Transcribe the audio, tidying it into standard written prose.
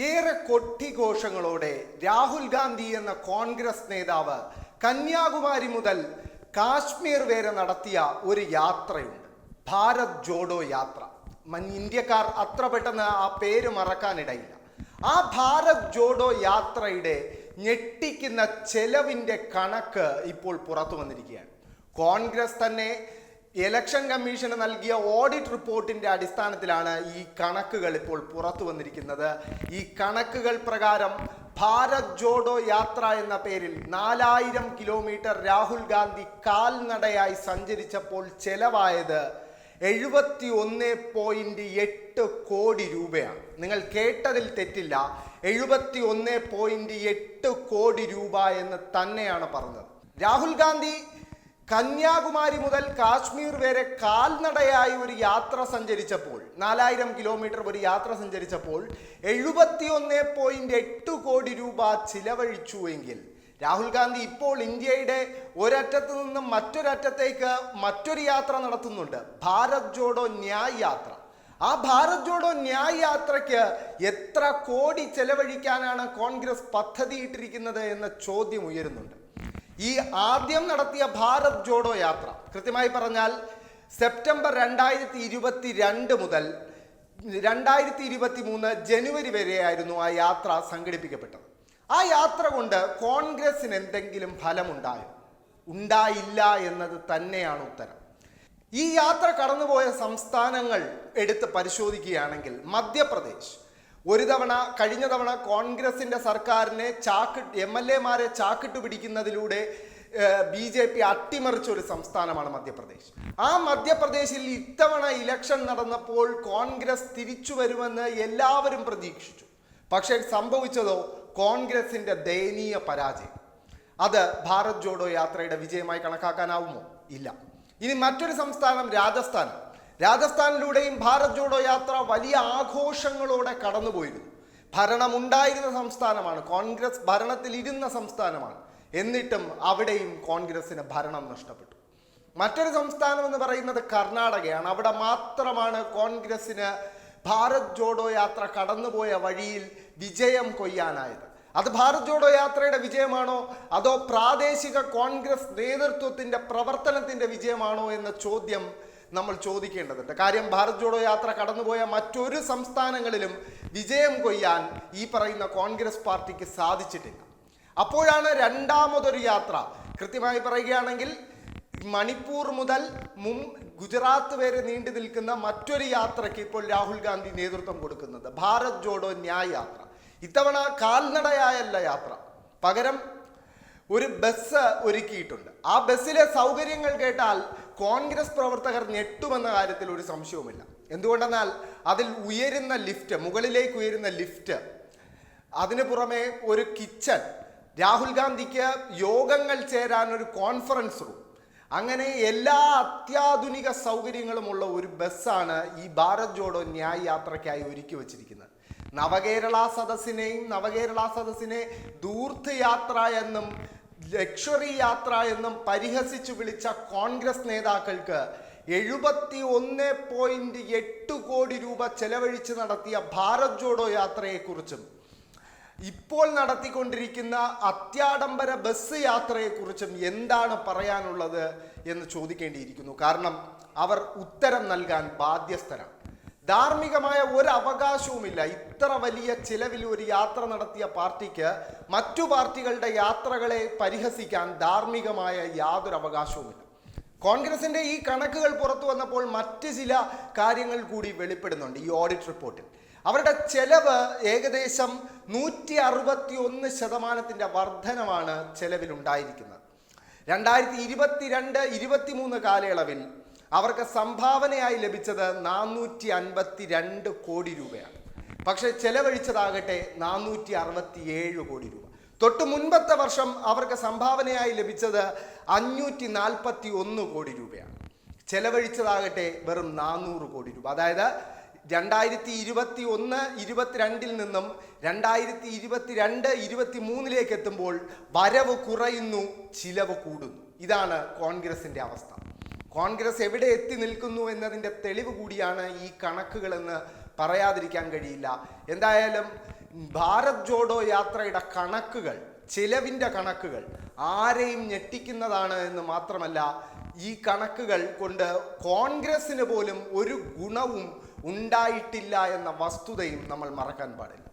ഏറെ കൊട്ടിഘോഷങ്ങളോടെ രാഹുൽ ഗാന്ധി എന്ന കോൺഗ്രസ് നേതാവ് കന്യാകുമാരി മുതൽ കാശ്മീർ വരെ നടത്തിയ ഒരു യാത്രയുണ്ട്. ഭാരത് ജോഡോ യാത്ര. ഇന്ത്യക്കാർ അത്ര പെട്ടെന്ന് ആ പേര് മറക്കാനിടയില്ല. ആ ഭാരത് ജോഡോ യാത്രയുടെ ഞെട്ടിക്കുന്ന ചെലവിൻ്റെ കണക്ക് ഇപ്പോൾ പുറത്തു വന്നിരിക്കുകയാണ്. കോൺഗ്രസ് തന്നെ ഇലക്ഷൻ കമ്മീഷന് നൽകിയ ഓഡിറ്റ് റിപ്പോർട്ടിന്റെ അടിസ്ഥാനത്തിലാണ് ഈ കണക്കുകൾ ഇപ്പോൾ പുറത്തു വന്നിരിക്കുന്നത്. ഈ കണക്കുകൾ പ്രകാരം ഭാരത് ജോഡോ യാത്ര എന്ന പേരിൽ 4000 കിലോമീറ്റർ രാഹുൽ ഗാന്ധി കാൽനടയായി സഞ്ചരിച്ചപ്പോൾ ചെലവായത് 71.8 കോടി രൂപയാണ്. നിങ്ങൾ കേട്ടതിൽ തെറ്റില്ല, 71.8 കോടി രൂപ എന്ന് തന്നെയാണ് പറഞ്ഞത്. രാഹുൽ ഗാന്ധി കന്യാകുമാരി മുതൽ കാശ്മീർ വരെ കാൽനടയായി ഒരു യാത്ര സഞ്ചരിച്ചപ്പോൾ 4000 കിലോമീറ്റർ ഒരു യാത്ര സഞ്ചരിച്ചപ്പോൾ 71.8 കോടി രൂപ ചിലവഴിച്ചു എങ്കിൽ രാഹുൽ ഗാന്ധി ഇപ്പോൾ ഇന്ത്യയുടെ ഒരറ്റത്ത് നിന്നും മറ്റൊരറ്റത്തേക്ക് മറ്റൊരു യാത്ര നടത്തുന്നുണ്ട്, ഭാരത് ജോഡോ ന്യായ് യാത്ര. ആ ഭാരത് ജോഡോ ന്യായ് യാത്രയ്ക്ക് എത്ര കോടി ചെലവഴിക്കാനാണ് കോൺഗ്രസ് പദ്ധതിയിട്ടിരിക്കുന്നത് എന്ന ചോദ്യം ഉയരുന്നുണ്ട്. ഈ ആദ്യം നടത്തിയ ഭാരത് ജോഡോ യാത്ര കൃത്യമായി പറഞ്ഞാൽ സെപ്റ്റംബർ 2022 മുതൽ 2023 ജനുവരി വരെയായിരുന്നു ആ യാത്ര സംഘടിപ്പിക്കപ്പെട്ടത്. ആ യാത്ര കൊണ്ട് കോൺഗ്രസിന് എന്തെങ്കിലും ഫലമുണ്ടായോ? ഉണ്ടായില്ല എന്നത് തന്നെയാണ് ഉത്തരം. ഈ യാത്ര കടന്നുപോയ സംസ്ഥാനങ്ങൾ എടുത്ത് പരിശോധിക്കുകയാണെങ്കിൽ മധ്യപ്രദേശ് കഴിഞ്ഞ തവണ കോൺഗ്രസിന്റെ സർക്കാരിനെ MLA-മാരെ ചാക്കിട്ട് പിടിക്കുന്നതിലൂടെ BJP അട്ടിമറിച്ച ഒരു സംസ്ഥാനമാണ് മധ്യപ്രദേശ്. ആ മധ്യപ്രദേശിൽ ഇത്തവണ ഇലക്ഷൻ നടന്നപ്പോൾ കോൺഗ്രസ് തിരിച്ചു വരുമെന്ന് എല്ലാവരും പ്രതീക്ഷിച്ചു. പക്ഷേ സംഭവിച്ചതോ കോൺഗ്രസിന്റെ ദയനീയ പരാജയം. അത് ഭാരത് ജോഡോ യാത്രയുടെ വിജയമായി കണക്കാക്കാനാവുമോ? ഇല്ല. ഇനി മറ്റൊരു സംസ്ഥാനം രാജസ്ഥാനിലൂടെയും ഭാരത് ജോഡോ യാത്ര വലിയ ആഘോഷങ്ങളോടെ കടന്നുപോയിരുന്നു. ഭരണമുണ്ടായിരുന്ന സംസ്ഥാനമാണ്, കോൺഗ്രസ് ഭരണത്തിലിരുന്ന സംസ്ഥാനമാണ്. എന്നിട്ടും അവിടെയും കോൺഗ്രസിന് ഭരണം നഷ്ടപ്പെട്ടു. മറ്റൊരു സംസ്ഥാനം എന്ന് പറയുന്നത് കർണാടകയാണ്. അവിടെ മാത്രമാണ് കോൺഗ്രസിന് ഭാരത് ജോഡോ യാത്ര കടന്നുപോയ വഴിയിൽ വിജയം കൊയ്യാനായത്. അത് ഭാരത് ജോഡോ യാത്രയുടെ വിജയമാണോ അതോ പ്രാദേശിക കോൺഗ്രസ് നേതൃത്വത്തിന്റെ പ്രവർത്തനത്തിന്റെ വിജയമാണോ എന്ന ചോദ്യം നമ്മൾ ചോദിക്കേണ്ടതുണ്ട്. കാര്യം ഭാരത് ജോഡോ യാത്ര കടന്നുപോയ മറ്റൊരു സംസ്ഥാനങ്ങളിലും വിജയം കൊയ്യാൻ ഈ പറയുന്ന കോൺഗ്രസ് പാർട്ടിക്ക് സാധിച്ചിട്ടില്ല. അപ്പോഴാണ് രണ്ടാമതൊരു യാത്ര, കൃത്യമായി പറയുകയാണെങ്കിൽ മണിപ്പൂർ മുതൽ ഗുജറാത്ത് വരെ നീണ്ടു നിൽക്കുന്ന മറ്റൊരു യാത്രയ്ക്ക് ഇപ്പോൾ രാഹുൽ ഗാന്ധി നേതൃത്വം കൊടുക്കുന്നത്, ഭാരത് ജോഡോ ന്യായ് യാത്ര. ഇത്തവണ കാൽനടയായല്ല യാത്ര, പകരം ഒരു ബസ് ഒരുക്കിയിട്ടുണ്ട്. ആ ബസ്സിലെ സൗകര്യങ്ങൾ കേട്ടാൽ കോൺഗ്രസ് പ്രവർത്തകർ ഞെട്ടുമെന്ന കാര്യത്തിൽ ഒരു സംശയവുമില്ല. എന്തുകൊണ്ടെന്നാൽ അതിൽ ഉയരുന്ന ലിഫ്റ്റ്, മുകളിലേക്ക് ഉയരുന്ന ലിഫ്റ്റ്, അതിനു പുറമെ ഒരു കിച്ചൺ, രാഹുൽ ഗാന്ധിക്ക് യോഗങ്ങൾ ചേരാൻ ഒരു കോൺഫറൻസ് റൂം, അങ്ങനെ എല്ലാ അത്യാധുനിക സൗകര്യങ്ങളുമുള്ള ഒരു ബസ്സാണ് ഈ ഭാരത് ജോഡോ ന്യായ് യാത്രയ്ക്കായി ഒരുക്കി വച്ചിരിക്കുന്നത്. നവകേരള സദസ്സിനെ ധൂർത്ത് യാത്ര എന്നും ലക്ഷറി യാത്ര എന്നും പരിഹസിച്ചു വിളിച്ച കോൺഗ്രസ് നേതാക്കൾക്ക് 71.8 കോടി രൂപ ചെലവഴിച്ച് നടത്തിയ ഭാരത് ജോഡോ യാത്രയെക്കുറിച്ചും ഇപ്പോൾ നടത്തിക്കൊണ്ടിരിക്കുന്ന അത്യാഡംബര ബസ് യാത്രയെക്കുറിച്ചും എന്താണ് പറയാനുള്ളത് എന്ന് ചോദിക്കേണ്ടിയിരിക്കുന്നു. കാരണം അവർ ഉത്തരം നൽകാൻ ബാധ്യസ്ഥരാണ്. ധാർമ്മികമായ ഒരു അവകാശവുമില്ല. ഇത്ര വലിയ ചിലവിൽ ഒരു യാത്ര നടത്തിയ പാർട്ടിക്ക് മറ്റു പാർട്ടികളുടെ യാത്രകളെ പരിഹസിക്കാൻ ധാർമ്മികമായ യാതൊരു അവകാശവുമില്ല. കോൺഗ്രസിന്റെ ഈ കണക്കുകൾ പുറത്തു വന്നപ്പോൾ മറ്റ് ചില കാര്യങ്ങൾ കൂടി വെളിപ്പെടുന്നുണ്ട്. ഈ ഓഡിറ്റ് റിപ്പോർട്ടിൽ അവരുടെ ചെലവ് ഏകദേശം 161% വർധനമാണ് ചെലവിലുണ്ടായിരിക്കുന്നത്. 2022-23 കാലയളവിൽ അവർക്ക് സംഭാവനയായി ലഭിച്ചത് 452 കോടി രൂപയാണ്. പക്ഷേ ചെലവഴിച്ചതാകട്ടെ 467 കോടി രൂപ. തൊട്ട് മുൻപത്തെ വർഷം അവർക്ക് സംഭാവനയായി ലഭിച്ചത് 541 കോടി രൂപയാണ്. ചെലവഴിച്ചതാകട്ടെ വെറും 400 കോടി രൂപ. അതായത് 2021-22 നിന്നും 2022-23 എത്തുമ്പോൾ വരവ് കുറയുന്നു, ചിലവ് കൂടുന്നു. ഇതാണ് കോൺഗ്രസിന്റെ അവസ്ഥ. കോൺഗ്രസ് എവിടെ എത്തി നിൽക്കുന്നു എന്നതിൻ്റെ തെളിവ് കൂടിയാണ് ഈ കണക്കുകളെന്ന് പറയാതിരിക്കാൻ കഴിയില്ല. എന്തായാലും ഭാരത് ജോഡോ യാത്രയുടെ കണക്കുകൾ, ചിലവിൻ്റെ കണക്കുകൾ ആരെയും ഞെട്ടിക്കുന്നതാണ് എന്ന് മാത്രമല്ല, ഈ കണക്കുകൾ കൊണ്ട് കോൺഗ്രസിന് പോലും ഒരു ഗുണവും ഉണ്ടായിട്ടില്ല എന്ന വസ്തുതയും നമ്മൾ മറക്കാൻ പാടില്ല.